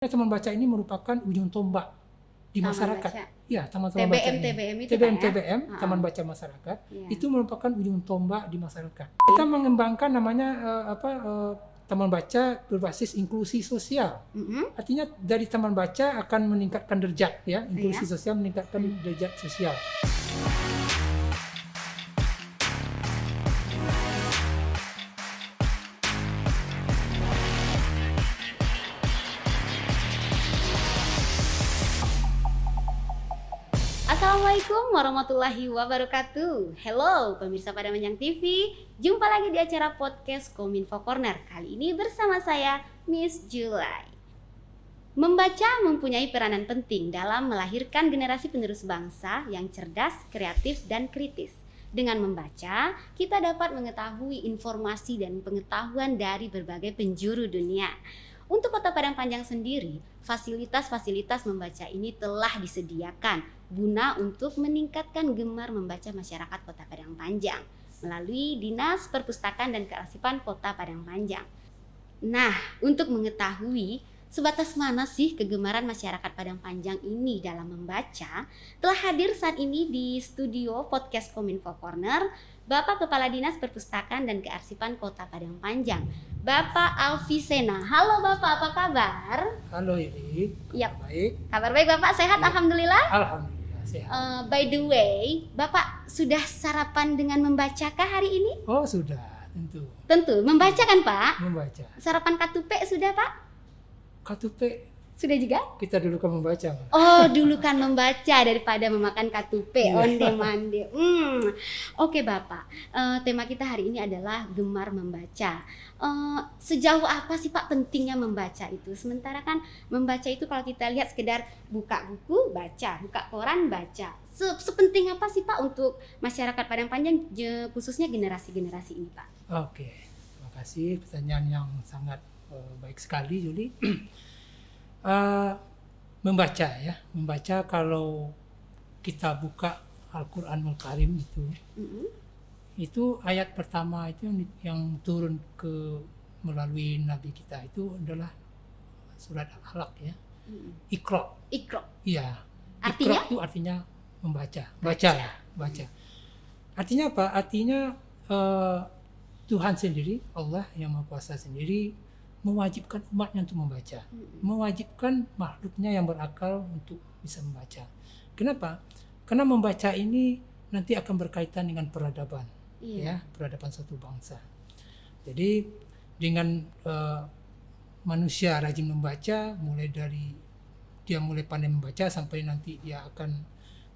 Taman Baca ini merupakan ujung tombak di Taman masyarakat. Baca. Ya, Taman Baca ini. TBM itu TBM, Pak ya? Taman Baca Masyarakat, Iya. itu merupakan ujung tombak di masyarakat. Kita mengembangkan namanya Taman Baca berbasis inklusi sosial. Artinya dari Taman Baca akan meningkatkan derajat, ya, inklusi sosial meningkatkan derajat sosial. Assalamualaikum warahmatullahi wabarakatuh. Hello pemirsa Pada Manjang TV. Jumpa lagi di acara podcast Kominfo Corner. Kali ini bersama saya Miss Julai. Membaca mempunyai peranan penting dalam melahirkan generasi penerus bangsa yang cerdas, kreatif, dan kritis. Dengan membaca, kita dapat mengetahui informasi dan pengetahuan dari berbagai penjuru dunia. Untuk Kota Padang Panjang sendiri, fasilitas-fasilitas membaca ini telah disediakan guna untuk meningkatkan gemar membaca masyarakat Kota Padang Panjang melalui Dinas Perpustakaan dan Kearsipan Kota Padang Panjang. Nah, untuk mengetahui sebatas mana sih kegemaran masyarakat Padang Panjang ini dalam membaca, telah hadir saat ini di studio podcast Kominfo Corner Bapak Kepala Dinas Perpustakaan dan Kearsipan Kota Padang Panjang, Bapak Alfisena. Halo Bapak, apa kabar? Halo Iri, Yap. baik. Kabar baik Bapak, sehat Ya. Alhamdulillah. Alhamdulillah sehat. By the way, Bapak sudah sarapan dengan membacakah hari ini? Oh sudah, tentu Tentu, membaca kan Pak? membaca. Sarapan katupe sudah Pak? Katupe Sudah juga? kita dulu kan membaca. Oh, dulu kan membaca daripada memakan katupe, Iya. onde-mande. Oke Bapak, tema kita hari ini adalah gemar membaca. Sejauh apa sih Pak pentingnya membaca itu? Sementara kan membaca itu kalau kita lihat sekedar buka buku, baca, buka koran, baca. Sepenting apa sih Pak untuk masyarakat Padang Panjang, khususnya generasi-generasi ini Pak? Oke, terima kasih, pertanyaan yang sangat baik sekali Juli. Membaca ya, membaca kalau kita buka Al-Quranul Karim itu ayat pertama itu yang turun melalui Nabi kita itu adalah surat Al-Alaq ya. Iqra. Iqra. Iya. Artinya? Iqra itu artinya membaca, baca. Artinya apa? Artinya Tuhan sendiri, Allah yang Maha Kuasa sendiri mewajibkan umatnya untuk membaca, mewajibkan makhluknya yang berakal untuk bisa membaca. Kenapa? Karena membaca ini nanti akan berkaitan dengan peradaban, ya, peradaban suatu bangsa. Jadi dengan manusia rajin membaca, mulai dari dia mulai pandai membaca sampai nanti dia akan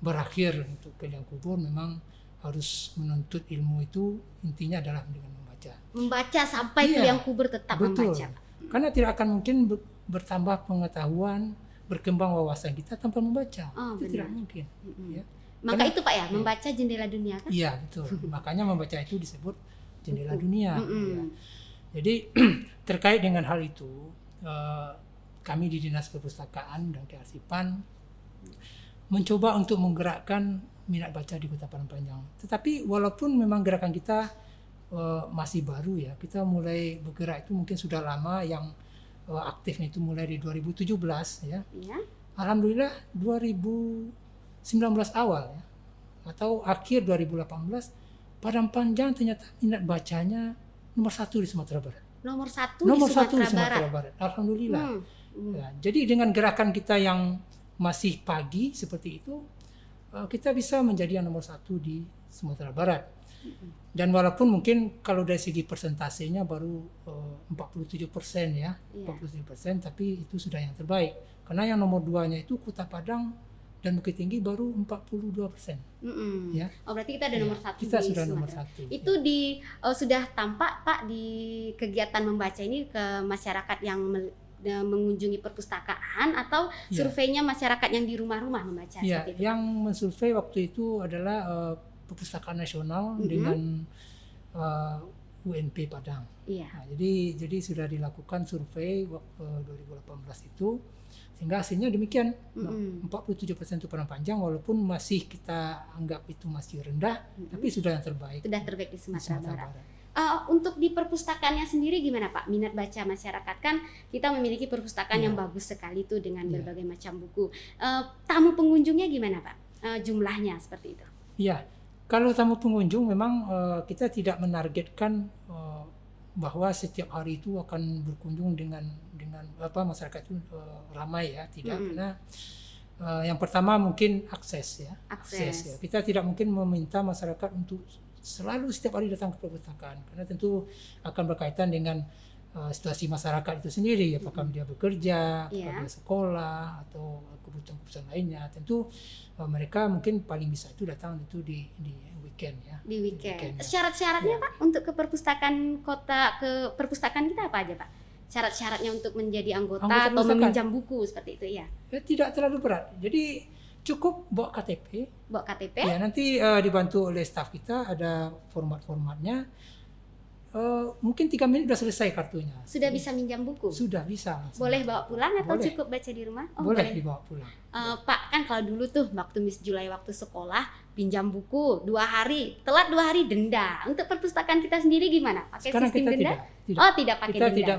berakhir untuk ke liang kubur, memang harus menuntut ilmu itu intinya adalah dengan membaca sampai ke liang kubur tetap betul. membaca. Karena tidak akan mungkin bertambah pengetahuan, berkembang wawasan kita tanpa membaca. Itu tidak mungkin. Ya. Maka Karena, itu Pak ya, membaca jendela dunia kan? Iya betul. Makanya membaca itu disebut jendela dunia. Ya. Jadi terkait dengan hal itu, kami di Dinas Perpustakaan dan Kearsipan mencoba untuk menggerakkan minat baca di Kota Padang Panjang. Tetapi walaupun memang gerakan kita masih baru ya, kita mulai bergerak itu mungkin sudah lama, yang aktifnya itu mulai di 2017 ya. Alhamdulillah 2019 awal ya, atau akhir 2018 Padang Panjang ternyata minat bacanya nomor 1 di Sumatera Barat. Nomor satu di Sumatera Barat. Alhamdulillah. Ya, jadi dengan gerakan kita yang masih pagi seperti itu, kita bisa menjadi yang nomor 1 di Sumatera Barat. Dan walaupun mungkin kalau dari segi persentasenya baru 47% ya, 47%, tapi itu sudah yang terbaik. Karena yang nomor 2-nya itu Kota Padang dan Bukit Tinggi baru 42%. Ya. Oh berarti kita ada nomor 1. Kita sudah nomor 1. Itu sudah tampak Pak di kegiatan membaca ini ke masyarakat yang mengunjungi perpustakaan, atau surveinya masyarakat yang di rumah-rumah membaca? Iya, yang mensurvei waktu itu adalah Perpustakaan Nasional dengan UNP Padang. Nah, jadi sudah dilakukan survei waktu 2018 itu, sehingga hasilnya demikian. 47% itu Padang Panjang, walaupun masih kita anggap itu masih rendah, tapi sudah yang terbaik. Sudah terbaik di Sumatera Barat. Untuk di perpustakaannya sendiri gimana Pak? Minat baca masyarakat, kan kita memiliki perpustakaan yang bagus sekali tuh dengan berbagai macam buku. Tamu pengunjungnya gimana Pak? Jumlahnya seperti itu? Iya, kalau tamu pengunjung memang kita tidak menargetkan bahwa setiap hari itu akan berkunjung dengan masyarakat itu ramai ya, tidak. Karena yang pertama mungkin akses ya. Akses ya. Kita tidak mungkin meminta masyarakat untuk selalu setiap hari datang ke perpustakaan, karena tentu akan berkaitan dengan situasi masyarakat itu sendiri, apakah dia bekerja, apakah dia sekolah atau kebutuhan-kebutuhan lainnya. Tentu mereka mungkin paling bisa itu datang itu di weekend ya. Di weekend. Syarat-syaratnya Pak untuk ke perpustakaan perpustakaan kita apa aja Pak? Syarat-syaratnya untuk menjadi anggota atau meminjam buku seperti itu ya? Tidak terlalu berat. Jadi cukup bawa KTP. Bawa KTP? Ya, nanti dibantu oleh staf kita, ada format-formatnya. Mungkin 3 menit sudah selesai kartunya. Sudah bisa minjam buku? Sudah bisa. Boleh bawa pulang atau cukup baca di rumah? Boleh dibawa pulang. Pak, kan kalau dulu tuh waktu Miss Julai waktu sekolah pinjam buku 2 hari, telat 2 hari denda. Untuk perpustakaan kita sendiri gimana? Pakai Sekarang sistem kita denda? Tidak. Oh, tidak pakai kita denda. Tidak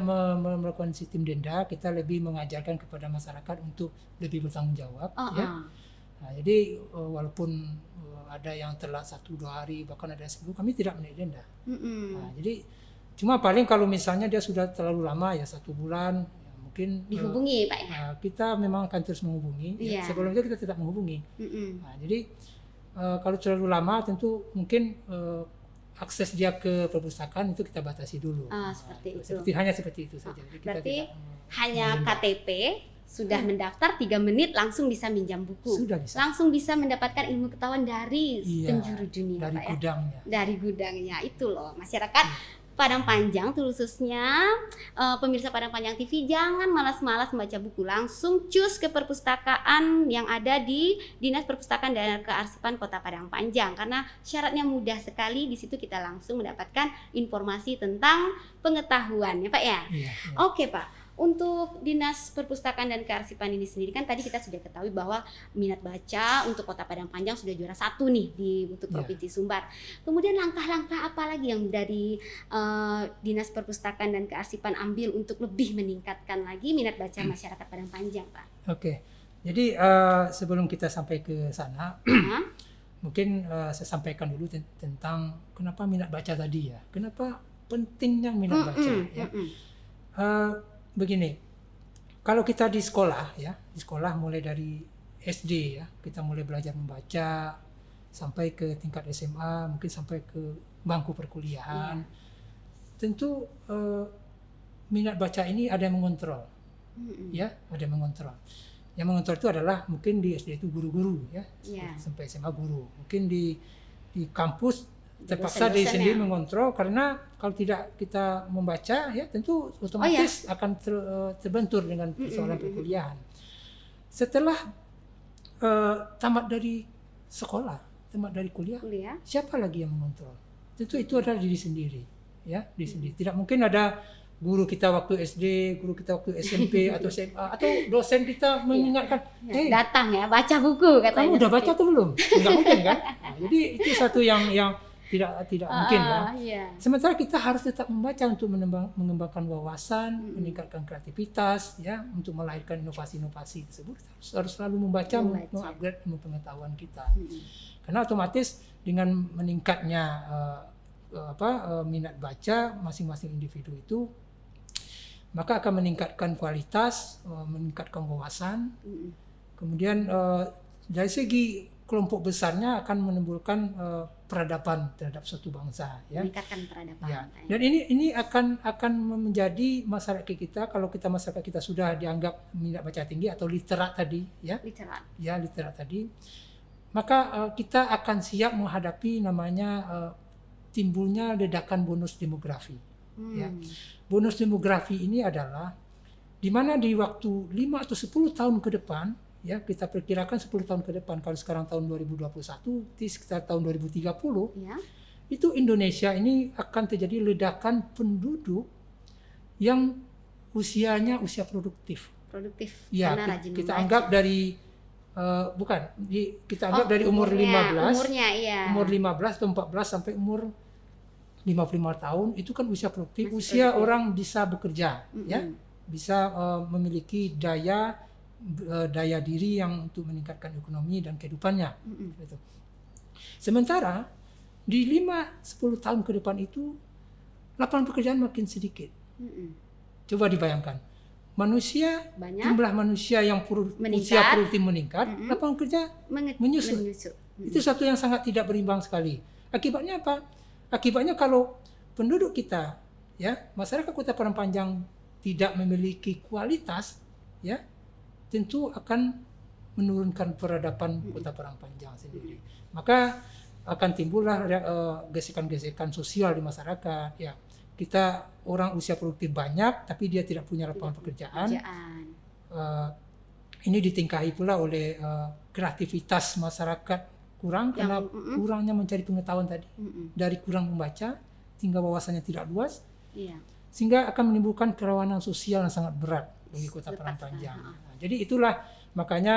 melakukan sistem denda, kita lebih mengajarkan kepada masyarakat untuk lebih bertanggung jawab. Nah, jadi walaupun ada yang telat 1-2 hari, bahkan ada yang 10, kami tidak menaik denda. Nah, jadi cuma paling kalau misalnya dia sudah terlalu lama ya 1 bulan, ya mungkin dihubungi Pak ya. Kita memang akan terus menghubungi. Ya, sebelumnya kita tetap menghubungi. Nah, jadi kalau terlalu lama tentu mungkin akses dia ke perpustakaan itu kita batasi dulu. Hanya seperti itu saja. Jadi berarti hanya KTP sudah mendaftar 3 menit langsung bisa minjam buku. Sudah bisa. Langsung bisa mendapatkan ilmu ketahuan dari penjuru dunia dari Pak gudangnya. Ya. Dari gudangnya itu loh. Masyarakat Padang Panjang khususnya pemirsa Padang Panjang TV, jangan malas-malas membaca buku, langsung cus ke perpustakaan yang ada di Dinas Perpustakaan dan Kearsipan Kota Padang Panjang, karena syaratnya mudah sekali. Di situ kita langsung mendapatkan informasi tentang pengetahuan ya Pak ya. Oke Pak. Untuk Dinas Perpustakaan dan Kearsipan ini sendiri, kan tadi kita sudah ketahui bahwa minat baca untuk Kota Padang Panjang sudah juara 1 nih untuk Provinsi Sumbar. Kemudian langkah-langkah apa lagi yang dari Dinas Perpustakaan dan Kearsipan ambil untuk lebih meningkatkan lagi minat baca masyarakat Padang Panjang, Pak? Oke, jadi sebelum kita sampai ke sana, mungkin saya sampaikan dulu tentang kenapa minat baca tadi ya. Kenapa pentingnya minat baca ya. Begini, kalau kita di sekolah ya, di sekolah mulai dari SD ya, kita mulai belajar membaca sampai ke tingkat SMA, mungkin sampai ke bangku perkuliahan. Tentu minat baca ini ada yang mengontrol, ya, ada yang mengontrol. Yang mengontrol itu adalah mungkin di SD itu guru-guru ya, sampai SMA guru. Mungkin di kampus terpaksa diri sendiri mengontrol, karena kalau tidak kita membaca ya tentu otomatis akan terbentur dengan persoalan perkuliahan. Setelah tamat dari sekolah, tamat dari kuliah, siapa lagi yang mengontrol? Tentu itu adalah diri sendiri ya, diri sendiri. Tidak mungkin ada guru kita waktu SD, guru kita waktu SMP atau SMA, atau dosen kita mengingatkan, datang ya, baca buku katanya. Kamu udah baca atau belum? Enggak mungkin kan? Nah, jadi itu satu yang tidak mungkin ya. Sementara kita harus tetap membaca untuk mengembangkan wawasan, meningkatkan kreativitas ya, untuk melahirkan inovasi-inovasi tersebut. Harus selalu membaca. Mengupgrade ilmu pengetahuan kita. Karena otomatis dengan meningkatnya minat baca masing-masing individu itu, maka akan meningkatkan kualitas, meningkatkan wawasan. Kemudian dari segi kelompok besarnya akan menimbulkan peradaban terhadap suatu bangsa ya. Meningkatkan peradaban. Ya. Dan ini akan menjadi masyarakat kita, kalau masyarakat kita sudah dianggap minat baca tinggi atau literat tadi ya. Literat tadi. Maka kita akan siap menghadapi namanya timbulnya ledakan bonus demografi. Ya. Bonus demografi ini adalah di mana di waktu 5 atau 10 tahun ke depan, ya, kita perkirakan 10 tahun ke depan, kalau sekarang tahun 2021, di sekitar tahun 2030, itu Indonesia ini akan terjadi ledakan penduduk yang usianya usia produktif. Ya, kita anggap dari kita anggap dari umur 15, umur 15 atau 14 sampai umur 55 tahun itu kan usia produktif, Masih usia produktif. orang bisa bekerja, ya, bisa memiliki daya diri yang untuk meningkatkan ekonomi dan kehidupannya. Gitu. Sementara di 5-10 tahun ke depan itu lapangan pekerjaan makin sedikit. Coba dibayangkan, jumlah manusia yang usia produktif meningkat, lapangan kerja menyusut. Itu satu yang sangat tidak berimbang sekali. Akibatnya apa? Akibatnya kalau penduduk kita, ya, masyarakat Kota Padang Panjang tidak memiliki kualitas, ya, tentu akan menurunkan peradaban Kota Padang Panjang sendiri. Maka akan timbullah gesekan-gesekan sosial di masyarakat, ya. Kita orang usia produktif banyak tapi dia tidak punya lapangan pekerjaan. Ini ditingkahi pula oleh kreativitas masyarakat kurang karena kurangnya mencari pengetahuan tadi. Dari kurang membaca sehingga wawasannya tidak luas. Sehingga akan menimbulkan kerawanan sosial yang sangat berat bagi Kota Padang Panjang. Nah, jadi itulah makanya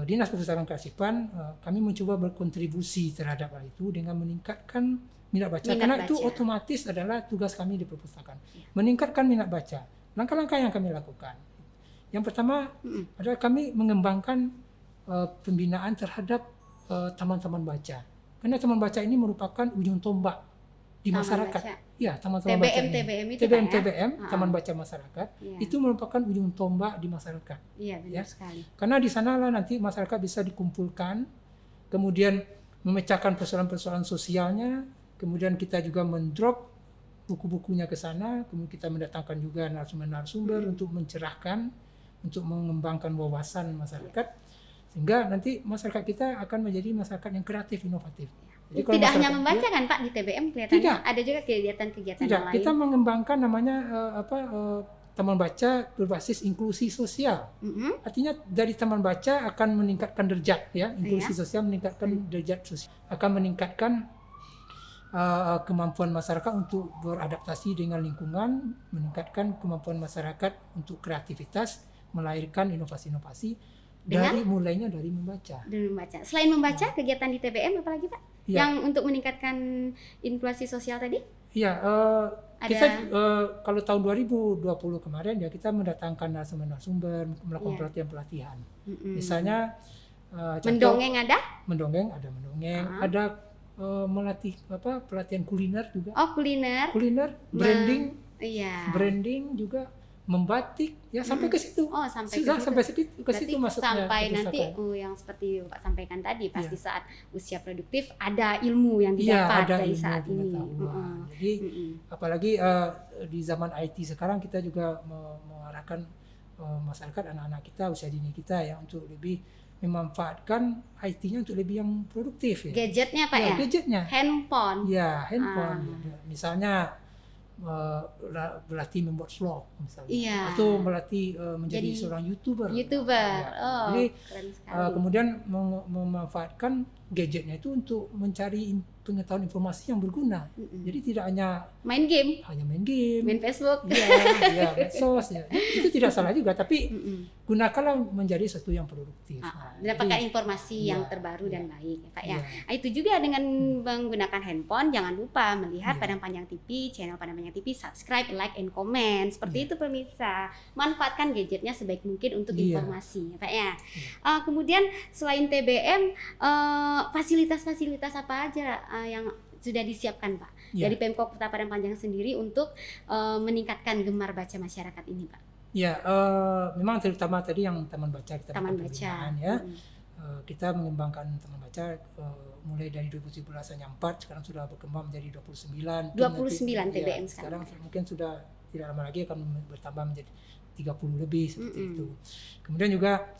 Dinas Perpustakaan Kearsipan kami mencoba berkontribusi terhadap hal itu dengan meningkatkan minat baca. Karena itu otomatis adalah tugas kami di perpustakaan. Meningkatkan minat baca. Langkah-langkah yang kami lakukan. Yang pertama adalah kami mengembangkan pembinaan terhadap taman-taman baca. Karena taman baca ini merupakan ujung tombak di masyarakat. Ya, taman-taman baca ini. TBM, Taman Baca Masyarakat, itu merupakan ujung tombak di masyarakat. Iya, benar sekali. Karena di sanalah nanti masyarakat bisa dikumpulkan, kemudian memecahkan persoalan-persoalan sosialnya, kemudian kita juga mendrop buku-bukunya ke sana, kemudian kita mendatangkan juga narasumber-narasumber untuk mencerahkan, untuk mengembangkan wawasan masyarakat, sehingga nanti masyarakat kita akan menjadi masyarakat yang kreatif, inovatif. Jadi tidak hanya membaca kan Pak di TBM kelihatannya tidak. Ada juga kegiatan-kegiatan Tidak, lain. kita mengembangkan namanya taman baca berbasis inklusi sosial. Artinya dari taman baca akan meningkatkan derajat, ya, inklusi sosial meningkatkan derajat sosial, akan meningkatkan kemampuan masyarakat untuk beradaptasi dengan lingkungan, meningkatkan kemampuan masyarakat untuk kreativitas, melahirkan inovasi-inovasi mulainya dari membaca. Selain membaca, kegiatan di TBM apalagi Pak? Yang untuk meningkatkan inklusi sosial tadi? Iya, kita kalau tahun 2020 kemarin ya kita mendatangkan narasumber, melakukan pelatihan-pelatihan. Misalnya mendongeng ada? Mendongeng, ada melatih pelatihan kuliner juga. Oh, kuliner, branding. Iya. Branding juga, membatik, ya, sampai ke situ. Oh, sampai ke situ masuknya. Sampai nanti yang seperti Pak sampaikan tadi, pasti saat usia produktif ada ilmu yang didapat dari saat ini. Jadi apalagi di zaman IT sekarang kita juga mengarahkan masyarakat, anak-anak kita, usia dini kita, ya, untuk lebih memanfaatkan IT-nya untuk lebih yang produktif, ya. Gadgetnya Pak, ya? Gadgetnya. Handphone. Ya, handphone. Misalnya berlatih membuat vlog misalnya, atau melatih menjadi seorang YouTuber. Oh, jadi keren sekali. Kemudian memanfaatkan gadgetnya itu untuk mencari pengetahuan informasi yang berguna. Jadi tidak hanya main game, main Facebook, medsos, ya. Itu tidak salah juga, tapi gunakanlah menjadi sesuatu yang produktif. Mendapatkan informasi yang terbaru dan baik, ya Pak, ya. Nah, itu juga dengan menggunakan handphone, jangan lupa melihat Padang Panjang TV, channel Padang Panjang TV, subscribe, like, and comment. Seperti itu pemirsa. Manfaatkan gadgetnya sebaik mungkin untuk informasi, ya Pak, ya. Kemudian selain TBM, fasilitas-fasilitas apa aja yang sudah disiapkan Pak dari Pemkot Kota Padang Panjang sendiri untuk meningkatkan gemar baca masyarakat ini Pak? Ya, memang terutama tadi yang taman baca kita pembinaan, ya. Kita mengembangkan taman baca mulai dari 2017 hanya 4, sekarang sudah berkembang menjadi 29. 29 TBM sekarang mungkin sudah tidak lama lagi akan bertambah menjadi 30 lebih seperti itu. Kemudian juga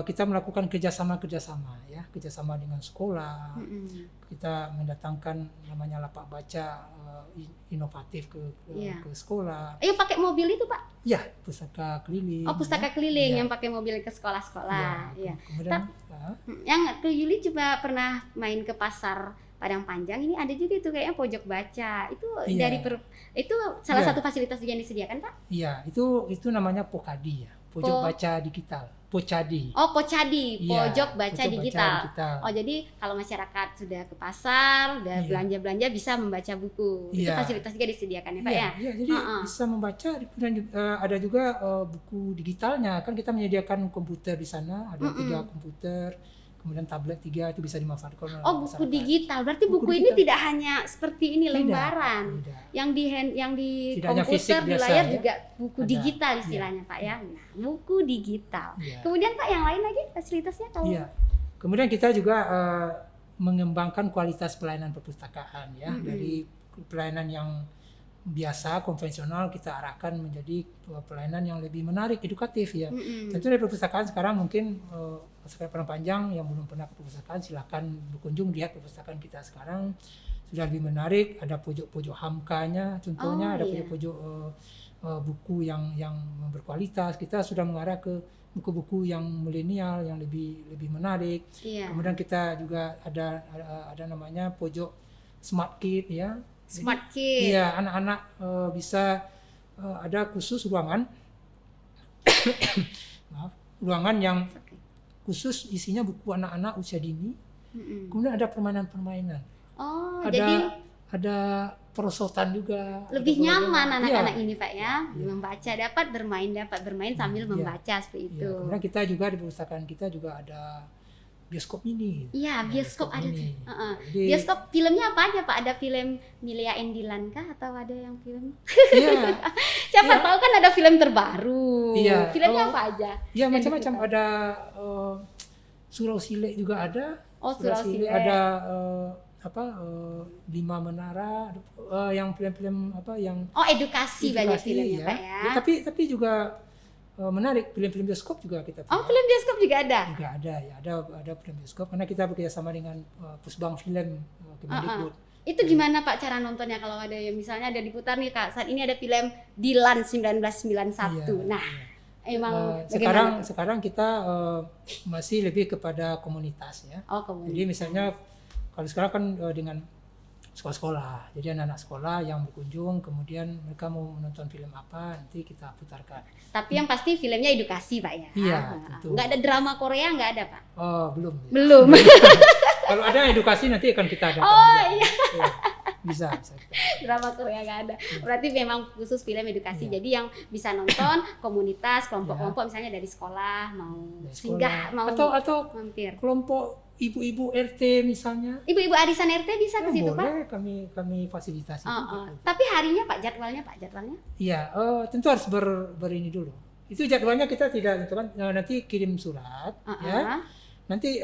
kita melakukan kerjasama ya, kerjasama dengan sekolah. Kita mendatangkan namanya lapak baca inovatif ke sekolah. Ayo pakai mobil itu Pak? Ya, pustaka keliling. Oh, pustaka keliling yang pakai mobil ke sekolah-sekolah. Kemudian yang ke Yuli juga pernah main ke pasar Padang Panjang, ini ada juga itu kayaknya pojok baca. Itu itu salah satu fasilitas juga yang disediakan Pak? Iya, itu namanya Pokadi, ya. pojok baca digital, Pocadi. Oh, Pocadi, Iya, pojok baca pojok digital. digital. Oh, jadi kalau masyarakat sudah ke pasar, udah Iya. belanja-belanja bisa membaca buku. Itu Iya. fasilitas juga disediakan ya, Pak ya? Iya, jadi bisa membaca. Kemudian ada juga buku digitalnya. Kan kita menyediakan komputer di sana, ada 3 komputer, kemudian tablet 3 itu bisa dimanfaatkan oleh Oh, buku masyarakat. digital. Berarti Buku buku ini digital. tidak hanya seperti ini Tidak, lembaran. tidak. Yang di Tidak hanya komputer fisik di biasa, layar ya. juga buku Ada. digital istilahnya, Pak ya. Nah, buku digital. Iya. Kemudian Pak, yang lain lagi fasilitasnya kalau Iya. Kemudian kita juga mengembangkan kualitas pelayanan perpustakaan ya, dari pelayanan yang biasa konvensional kita arahkan menjadi pelayanan yang lebih menarik, edukatif ya. Tentu dari perpustakaan sekarang mungkin masyarakat Padang Panjang yang belum pernah ke perpustakaan silakan berkunjung, lihat perpustakaan kita sekarang sudah lebih menarik. Ada pojok-pojok hamkanya contohnya, ada pojok-pojok buku yang berkualitas. Kita sudah mengarah ke buku-buku yang milenial yang lebih menarik. Iya. Kemudian kita juga ada namanya pojok Smart Kid ya. Smart Kid. Iya, anak-anak bisa ada khusus ruangan ruangan yang khusus isinya buku anak-anak usia dini. Kemudian ada permainan-permainan. Oh, Ada jadi ada perosotan juga. lebih ada nyaman bola. anak-anak Iya. ini, Pak ya. Membaca dapat bermain sambil Iya. membaca seperti Iya, itu. kemudian kita juga di perpustakaan kita juga ada bioskop mini. Iya, Nah, bioskop ada tuh. mini. Jadi, Bioskop filmnya apa aja, Pak? Ada film Milea Endilan kah atau ada yang film? Iya, Siapa tahu kan ada film terbaru. Iya. Filmnya apa aja? iya Yang macam-macam. diputar. Ada Surau Sile juga ada. Oh, Surau Sile. Ada 5 Menara, yang film-film yang Oh, edukasi banyak edukasi, filmnya, Pak ya. Tapi juga menarik, film-film bioskop juga kita Oh, punya. film bioskop juga ada. Juga ada ya, ada film bioskop karena kita bekerjasama dengan Pusbang Film Kemendikbud. Itu gimana Pak cara nontonnya kalau ada yang misalnya ada diputar nih Kak, saat ini ada film Dilan 1991. Iya, Nah, iya. emang Sekarang kita masih lebih kepada komunitas ya. Oh, kemudian. Jadi misalnya kalau sekarang kan dengan sekolah-sekolah, jadi anak-anak sekolah yang berkunjung, kemudian mereka mau menonton film apa, nanti kita putarkan. Tapi yang pasti filmnya edukasi Pak ya. Iya, tentu. Nggak ada drama Korea, nggak ada Pak? Oh, belum. Ya. Belum. Kalau ada edukasi nanti akan kita adakan. Oh juga. iya, Iya, bisa. drama Korea nggak ada. Berarti memang khusus film edukasi. Iya. Jadi yang bisa nonton komunitas, kelompok-kelompok misalnya dari sekolah mau Dari singgah, sekolah. mau atau mampir. kelompok ibu-ibu RT misalnya. Ibu-ibu arisan RT bisa ke situ Pak? Boleh kami fasilitasi. juga. Tapi harinya Pak, jadwalnya? Iya, tentu harus berini dulu. Itu jadwalnya kita tidak tentukan. Nanti kirim surat, ya. Nanti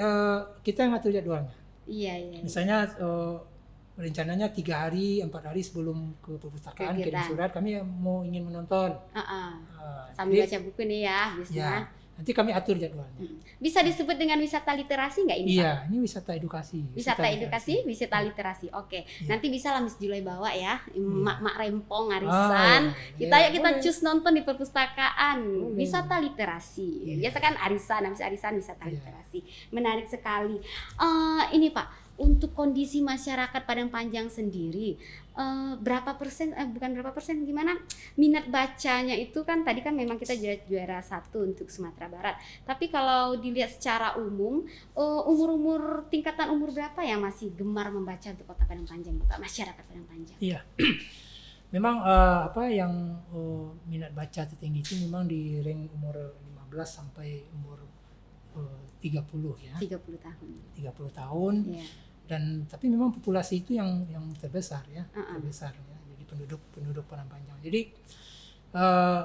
kita yang ngatur jadwalnya. Iya. Misalnya rencananya 3 hari, 4 hari sebelum ke perpustakaan kirim Kegiatan. surat, kami mau ingin menonton. Sambil Jadi, baca buku nih ya, bisa. ya, nanti kami atur jadwalnya. Bisa disebut dengan wisata literasi nggak ini Pak? Iya, ini wisata edukasi. Wisata edukasi, wisata literasi. Oke. Iya. Nanti bisa lah Miss Julai bawa ya, mak-mak rempong arisan. Kita boleh, yuk kita boleh. cus nonton di perpustakaan. Boleh. Wisata literasi. Iya. Biasa kan arisan, habis arisan wisata Iya. literasi. Menarik sekali. Ini Pak, untuk kondisi masyarakat Padang Panjang sendiri, berapa persen, gimana minat bacanya itu kan tadi kan memang kita juara 1 untuk Sumatera Barat. Tapi kalau dilihat secara umum, umur tingkatan umur berapa yang masih gemar membaca untuk Kota Padang Panjang, Pak, masyarakat Padang Panjang? Iya. Memang yang minat baca tertinggi itu memang di rank umur 15 sampai umur 30 ya. 30 tahun. 30 tahun. Iya. Dan tapi memang populasi itu yang terbesar ya, terbesar ya. Jadi penduduk Padang Panjang. Jadi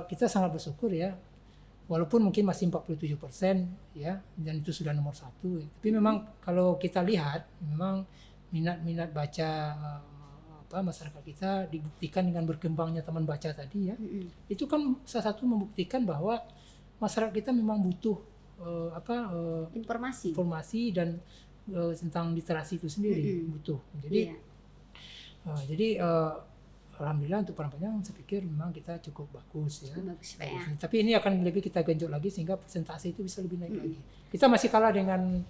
kita sangat bersyukur ya, walaupun mungkin masih 47% ya, dan itu sudah nomor 1. Tapi memang kalau kita lihat, memang minat baca masyarakat kita dibuktikan dengan berkembangnya taman baca tadi ya. Itu kan salah satu membuktikan bahwa masyarakat kita memang butuh informasi dan tentang literasi itu sendiri butuh. Jadi alhamdulillah untuk Padang Panjang saya pikir memang kita cukup bagus ya. Bagus, Pak, ya. Tapi ini akan lebih kita genjot lagi sehingga persentase itu bisa lebih naik lagi. Kita masih kalah dengan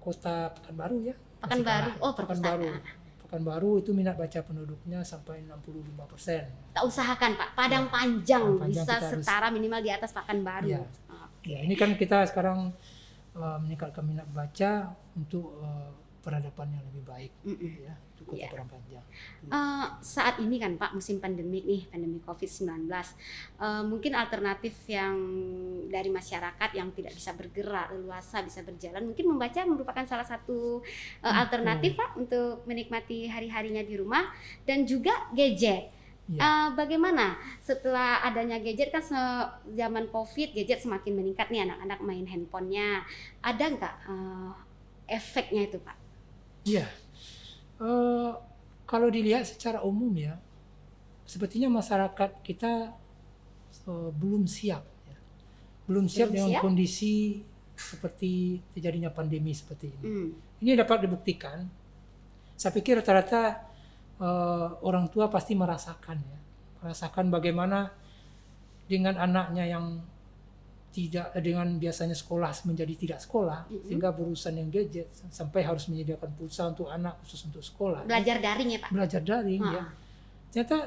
kota Pekanbaru ya. Pekanbaru. Oh, Pekanbaru. Pekanbaru itu minat baca penduduknya sampai 65%. Tak usahakan Pak, Padang Panjang Padang Panjang bisa kita harus- setara minimal di atas Pekanbaru. Iya. Oke. Ya, ini kan kita sekarang meningkatkan minat baca untuk peradaban yang lebih baik, Mm-mm. ya, untuk Kota Iya. Padang Panjang. Saat ini kan Pak musim pandemik nih, pandemi COVID-19. Mungkin alternatif yang dari masyarakat yang tidak bisa bergerak, leluasa bisa berjalan, mungkin membaca merupakan salah satu alternatif Pak untuk menikmati hari-harinya di rumah, dan juga gadget. Ya. Bagaimana setelah adanya gadget kan zaman COVID, gadget semakin meningkat nih, anak-anak main handphonenya. Ada nggak efeknya itu Pak? Iya. Kalau dilihat secara umum ya, sepertinya masyarakat kita belum siap, ya. Belum siap Belum dengan siap? kondisi seperti terjadinya pandemi seperti ini. Hmm. Ini dapat dibuktikan. Saya pikir rata-rata orang tua pasti merasakan, ya, merasakan bagaimana dengan anaknya yang tidak, dengan biasanya sekolah menjadi tidak sekolah, sehingga berurusan yang gadget sampai harus menyediakan pulsa untuk anak khusus untuk sekolah. Belajar daring ya Pak? Belajar daring, Ah. ya. Ternyata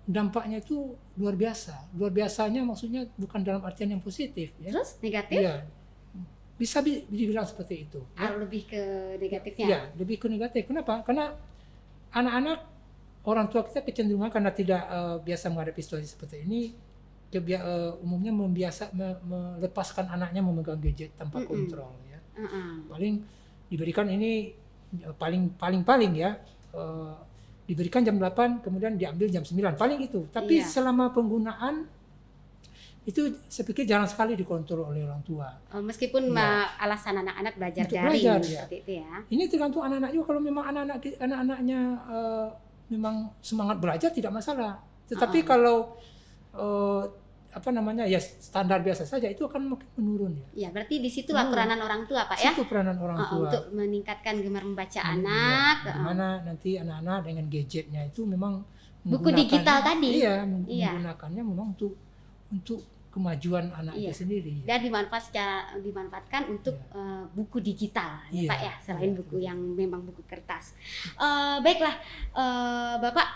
dampaknya itu luar biasa. Luar biasanya maksudnya bukan dalam artian yang positif, ya. Terus negatif? Iya. Bisa dibilang seperti itu, ya. Lebih ke negatifnya? Ya, lebih ke negatif. Kenapa? Karena anak-anak, orang tua kita kecenderungan karena tidak biasa menghadapi situasi seperti ini, umumnya melepaskan anaknya memegang gadget tanpa kontrol, ya. Paling diberikan ini paling ya, diberikan jam 8 kemudian diambil jam 9, paling itu. Tapi Iya. selama penggunaan itu saya pikir jarang sekali dikontrol oleh orang tua. Meskipun Iya. alasan anak-anak belajar Untuk daring belajar, ya. seperti itu ya. Ini tergantung anak-anak juga. Kalau memang anak-anaknya memang semangat belajar tidak masalah. Tetapi kalau ya standar biasa saja itu akan makin menurun, ya. Ya, berarti di situlah peranan orang tua Pak ya. Itu peranan orang tua. Untuk meningkatkan gemar membaca Iya, anak. Gimana nanti anak-anak dengan gadgetnya itu memang Buku digital tadi. Iya, Iya. menggunakannya memang untuk kemajuan anak Iya. itu sendiri. Dan dimanfaatkan untuk buku digital ya Iya, Pak ya, selain iya. buku yang memang buku kertas. Baiklah, Bapak,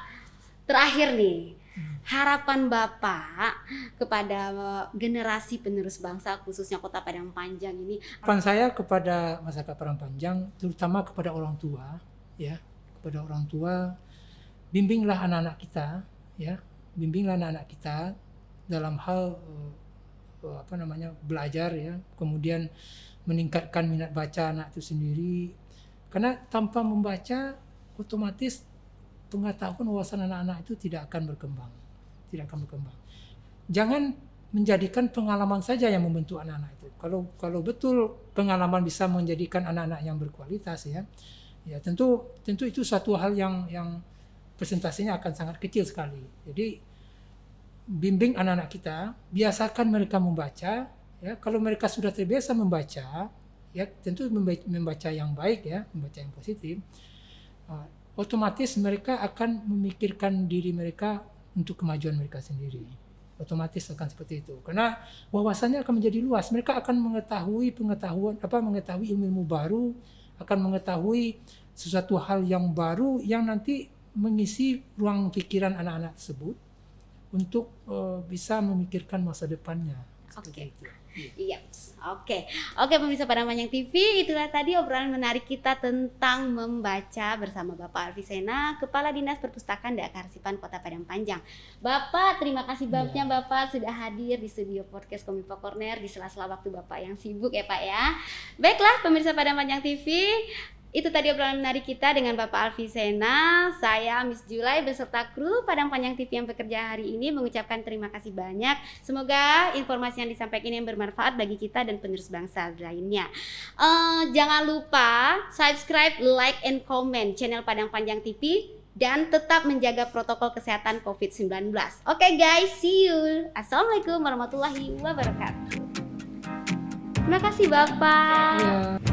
terakhir nih, harapan Bapak kepada generasi penerus bangsa khususnya Kota Padang Panjang ini. Harapan saya kepada masyarakat Padang Panjang, terutama kepada orang tua, ya, kepada orang tua, bimbinglah anak-anak kita, ya, bimbinglah anak-anak kita dalam hal belajar, ya, kemudian meningkatkan minat baca anak itu sendiri, karena tanpa membaca otomatis pengetahuan wawasan anak-anak itu tidak akan berkembang. Jangan menjadikan pengalaman saja yang membentuk anak-anak itu. Kalau betul pengalaman bisa menjadikan anak-anak yang berkualitas, ya tentu itu satu hal yang persentasenya akan sangat kecil sekali. Jadi bimbing anak-anak kita, biasakan mereka membaca, ya. Kalau mereka sudah terbiasa membaca, ya tentu membaca yang baik, ya, membaca yang positif, otomatis mereka akan memikirkan diri mereka untuk kemajuan mereka sendiri. Otomatis akan seperti itu. Karena wawasannya akan menjadi luas. Mereka akan mengetahui ilmu-ilmu baru, akan mengetahui sesuatu hal yang baru yang nanti mengisi ruang pikiran anak-anak tersebut untuk bisa memikirkan masa depannya. Oke. Itu. Iya, oke, pemirsa Padang Panjang TV, itulah tadi obrolan menarik kita tentang membaca bersama Bapak Alvisena, Kepala Dinas Perpustakaan dan Kearsipan Kota Padang Panjang. Bapak, terima kasih banyak Bapak sudah hadir di studio podcast Kominfo Corner di sela-sela waktu Bapak yang sibuk ya Pak ya. Baiklah pemirsa Padang Panjang TV, itu tadi obrolan menarik kita dengan Bapak Alvisena. Saya Miss Julai beserta kru Padang Panjang TV yang bekerja hari ini mengucapkan terima kasih banyak. Semoga informasi yang disampaikan yang bermanfaat bagi kita dan penerus bangsa lainnya. Jangan lupa subscribe, like, and comment channel Padang Panjang TV dan tetap menjaga protokol kesehatan COVID-19. Oke guys, see you. Assalamualaikum warahmatullahi wabarakatuh. Terima kasih Bapak. Ya.